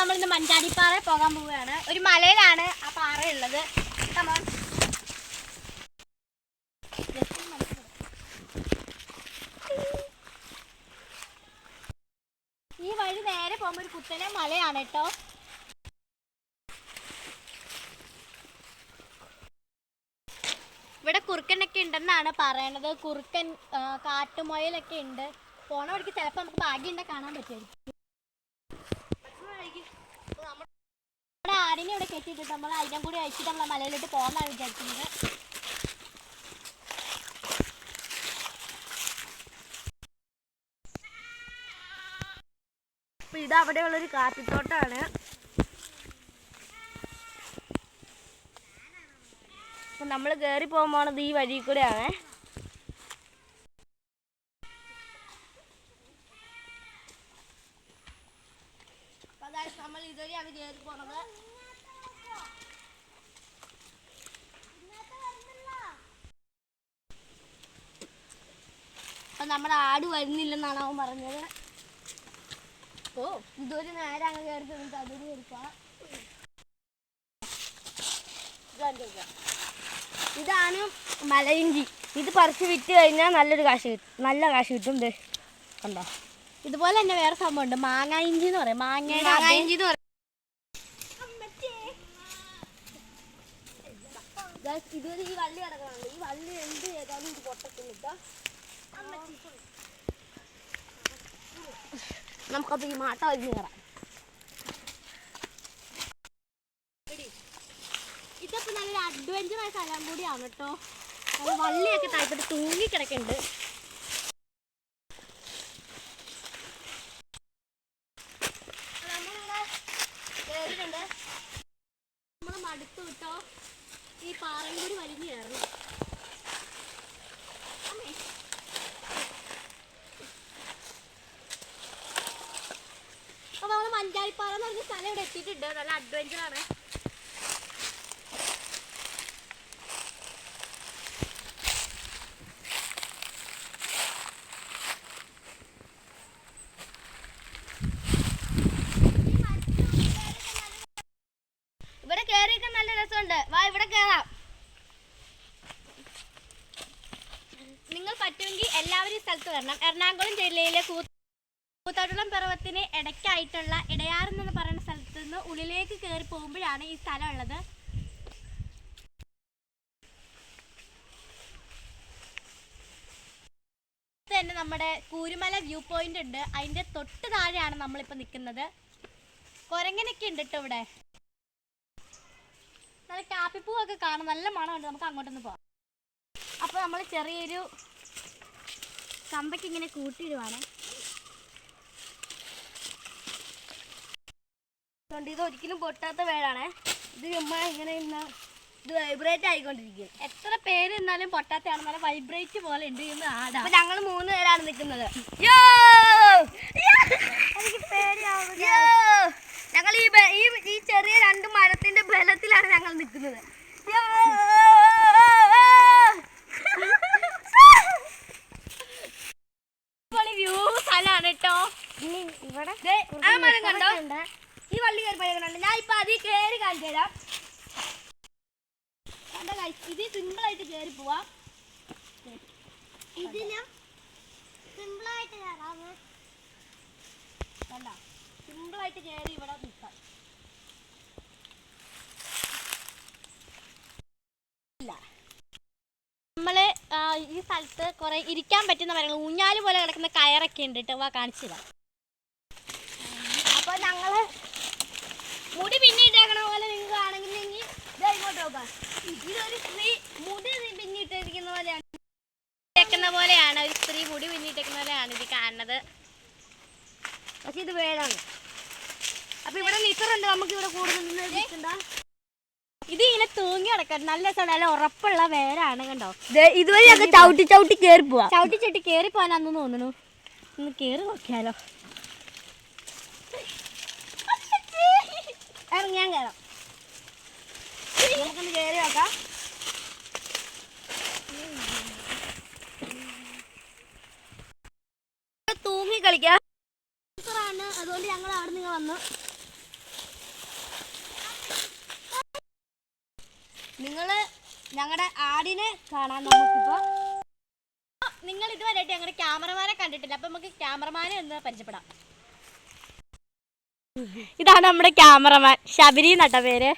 നമ്മളിന്ന് മഞ്ചാടിപ്പാറ പോകാൻ പോവുകയാണ്. ഒരു മലയിലാണ് ആ പാറ ഉള്ളത്. ഈ വഴി നേരെ പോകുമ്പോൾ ഒരു കുത്തനെ മലയാണ് കേട്ടോ. ഇവിടെ കുറുക്കനൊക്കെ ഉണ്ടെന്നാണ് പറയണത്. കുറുക്കൻ, കാട്ടുമുയലൊക്കെ ഉണ്ട്. പോണ വഴിക്ക് ചിലപ്പോൾ നമുക്ക് ഭാഗ്യമുണ്ടെ കാണാൻ പറ്റുമായിരിക്കും. നമ്മുടെ ആടിനെ ഇവിടെ കെട്ടിയിട്ടിട്ട് നമ്മൾ അതിനെ കൂടി അയച്ചിട്ട് നമ്മളെ മലയിലോട്ട് പോകാനാണ് വിചാരിക്കുന്നത്. അപ്പൊ ഇത് അവിടെയുള്ളൊരു കാപ്പിത്തോട്ടമാണ്. അപ്പൊ നമ്മൾ കയറി പോകാൻ പോണത് ഈ വഴി കൂടെയാണ്. നമ്മൾ ഇതുവരെയാണ് കയറി പോണത്. അപ്പൊ നമ്മുടെ ആട് വരുന്നില്ലെന്നാണ് അവൻ പറഞ്ഞത്. ഓ, ഇതൊരു നേരം അങ്ങ് കയറി തന്നിട്ട് അതൊരു കയറിപ്പോ. ഇതാണ് മലയിഞ്ചി. ഇത് പറിച്ച് വിറ്റ് കഴിഞ്ഞാൽ നല്ല കാശ് കിട്ടും. കണ്ടോ, ഇതുപോലെ തന്നെ വേറെ സംഭവം ഉണ്ട്, മാങ്ങ ഇഞ്ചി എന്ന് പറയും. മാങ്ങ ഇഞ്ചി എന്ന് പറയും. ഇതൊരു ഈ വള്ളി കിടക്കണുണ്ട്. ഈ വള്ളി എന്ത് ചെയ്താലും ഇത് പൊട്ടത്തില്ല. നമുക്കപ്പോൾ ഈ മാട്ട വലിഞ്ഞ് കയറാം. ഇതൊക്കെ നല്ലൊരു അഡ്വഞ്ചറായ സ്ഥലം കൂടിയാണ് കേട്ടോ. അത് വള്ളിയൊക്കെ താഴ്ത്തിട്ട് തൂങ്ങിക്കിടക്കുന്നുണ്ട്. നമ്മൾ മടുത്തു കിട്ടോ, ഈ പാറയും കൂടി വലിഞ്ഞു കയറണം. അപ്പൊ നമ്മള് മഞ്ചാടിപ്പാറ എന്ന് പറഞ്ഞ സ്ഥലം ഇവിടെ എത്തിയിട്ടുണ്ട്. നല്ല അഡ്വഞ്ചറാണ്. ഇവിടെ കയറിയൊക്കെ നല്ല രസമുണ്ട്. വാ, ഇവിടെ കയറാം. നിങ്ങൾ പറ്റുമെങ്കിൽ എല്ലാവരും ഈ സ്ഥലത്ത് വരണം. എറണാകുളം ജില്ലയിലെ കൂത്താട്ടുളം പർവ്വതത്തിന് ഇടയ്ക്കായിട്ടുള്ള ഇടയാർ എന്ന് പറയുന്ന സ്ഥലത്ത് നിന്ന് ഉള്ളിലേക്ക് കയറി പോകുമ്പോഴാണ് ഈ സ്ഥലം ഉള്ളത്. തന്നെ നമ്മുടെ കൂരുമല വ്യൂ പോയിന്റ് ഉണ്ട്. അതിന്റെ തൊട്ട് താഴെയാണ് നമ്മളിപ്പോൾ നിൽക്കുന്നത്. കുരങ്ങനൊക്കെ ഉണ്ട് കേട്ടോ ഇവിടെ. നല്ല കാപ്പിപ്പൂവൊക്കെ കാണും, നല്ല മണമുണ്ട്. നമുക്ക് അങ്ങോട്ടൊന്ന് പോവാം. അപ്പോൾ നമ്മൾ ചെറിയൊരു കമ്പയ്ക്ക് ഇങ്ങനെ കൂട്ടിയിടുവാണ്. ഇത് ഒരിക്കലും പൊട്ടാത്ത വേടാണ്. ഇത് ചുമ്മാ ഇങ്ങനെ ഇത് വൈബ്രേറ്റ് ആയിക്കൊണ്ടിരിക്കും. എത്ര പേര് എന്നാലും പൊട്ടാത്തയാണ്. നല്ല വൈബ്രേറ്റ് പോലെ ഉണ്ട്. ഇന്ന് ആടാ. അപ്പൊ ഞങ്ങൾ 3 പേരാണ് നിൽക്കുന്നത്. എനിക്ക് പേടിയാവുന്നു. ഞങ്ങൾ ഈ ചെറിയ 2 മരത്തിന്റെ ബലത്തിലാണ് ഞങ്ങൾ നിൽക്കുന്നത്. വ്യൂ സ്ഥലമാണ് കേട്ടോ. ഇവിടെ ആ മരം കണ്ടോ, ഈ വള്ളി കയറി പഴകണുണ്ട്. ഞാൻ ഇപ്പൊ അതിൽ കയറി കാണിച്ചു തരാം. കണ്ടോ ഗൈസ്, ഇത് സിമ്പിളായിട്ട് കയറി പോവാം. ഇതിന് സിമ്പിളായിട്ട് കയറാം. കണ്ടോ, സിമ്പിളായിട്ട് കയറി ഇവിടെ നിൽക്കാം. നമ്മള് ഈ സ്ഥലത്ത് കുറെ ഇരിക്കാൻ പറ്റുന്ന മരങ്ങൾ, ഊഞ്ഞാല് പോലെ കിടക്കുന്ന കയറൊക്കെ ഉണ്ട് കേട്ടോ. വാ, കാണിച്ചു തരാം. അപ്പൊ ഞങ്ങള് മുടി പിന്നിട്ടേക്കണ പോലെ നിങ്ങൾക്ക് ആണെങ്കിൽ ഇങ്ങോട്ട് നോക്കാം. ഇതൊരു സ്ത്രീ മുടി പിന്നിട്ടിരിക്കുന്ന പോലെയാണ്. ഒരു സ്ത്രീ മുടി പിന്നിട്ടേക്കുന്ന പോലെയാണ് ഇത് കാണുന്നത്. പക്ഷെ ഇത് വേടാണ്. അപ്പൊ ഇവിടെ നിക്കറുണ്ട്. നമുക്ക് ഇവിടെ കൂടുതൽ ഇത് ഇങ്ങനെ തൂങ്ങി കിടക്കാൻ നല്ല സ്ഥലം, നല്ല ഉറപ്പുള്ള വേരാണ്. കണ്ടോ, ഇതുവരെ ഞങ്ങൾ ചവിട്ടി കയറി പോവാ. ചവിട്ടി കയറി പോകാനാന്ന് തോന്നുന്നു. ഒന്ന് കയറി നോക്കിയാലോ. ഞാൻ കയറാം. നമുക്കൊന്ന് കയറി നോക്കാം. തൂങ്ങി കളിക്കാം. അതുകൊണ്ട് ഞങ്ങൾ അവിടെ നിന്ന് വന്നു. നിങ്ങൾ ഞങ്ങളുടെ ആടിനെ കാണാൻ നമുക്കിപ്പോൾ നിങ്ങൾ ഇതുവരെയായിട്ട് ഞങ്ങളുടെ ക്യാമറമാനെ കണ്ടിട്ടില്ല. അപ്പം നമുക്ക് ക്യാമറമാനെ ഒന്ന് പരിചയപ്പെടാം. ഇതാണ് നമ്മുടെ ക്യാമറമാൻ, ശബരി നട്ട പേര്.